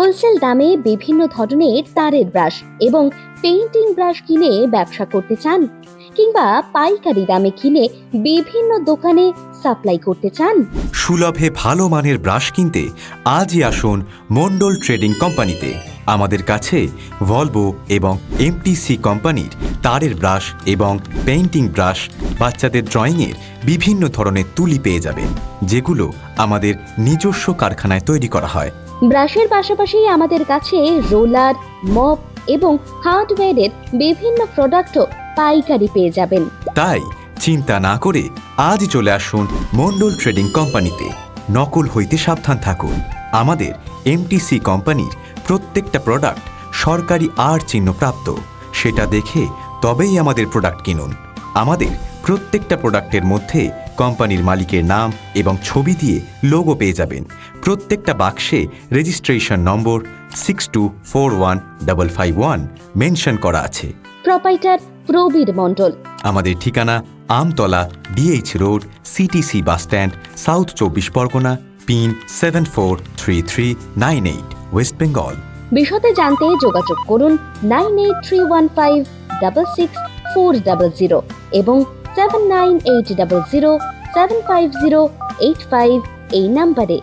Wholesale দামে বিভিন্ন ধরনের তারের ব্রাশ এবং পেইন্টিং ব্রাশ কিনে ব্যবসা করতে চান, কিংবা পাইকারি দামে কিনে বিভিন্ন দোকানে সাপ্লাই করতে চান? সুলভে ভালো মানের ব্রাশ কিনতে আজই আসুন মন্ডল ট্রেডিং কোম্পানিতে। আমাদের কাছে ভলভো এবং এমটিসি কোম্পানির তারের ব্রাশ এবং পেইন্টিং ব্রাশ, বাচ্চাদের ড্রয়িংয়ের বিভিন্ন ধরনের তুলি পেয়ে যাবেন, যেগুলো আমাদের নিজস্ব কারখানায় তৈরি করা হয়। ব্রাশের পাশাপাশি আমাদের কাছে রোলার, মপ এবং হার্ডওয়্যারের বিভিন্ন প্রোডাক্টও পাইকারি পেয়ে যাবেন। তাই চিন্তা না করে আজই চলে আসুন মন্ডল ট্রেডিং কোম্পানিতে। নকল হইতে সাবধান থাকুন। আমাদের এমটিসি কোম্পানির প্রত্যেকটা প্রোডাক্ট সরকারি আর চিহ্ন প্রাপ্ত। সেটা দেখে তবেই আমাদের প্রোডাক্ট কিনুন। আমাদের প্রত্যেকটা প্রোডাক্টের মধ্যে কোম্পানির মালিকের নাম এবং ছবি দিয়ে লোগো পেয়ে যাবেন। প্রত্যেকটা বাক্সে রেজিস্ট্রেশন নম্বর 624151 মেনশন করা আছে। প্রোপাইটার প্রবীর মণ্ডল। আমাদের ঠিকানা Amtala, DH road, CTC bus stand, south 24 Pargana, pin 743398, West Bengal. বিশদে জানতে যোগাযোগ করুন 9831566400 এবং 7980075085 এই নাম্বারে।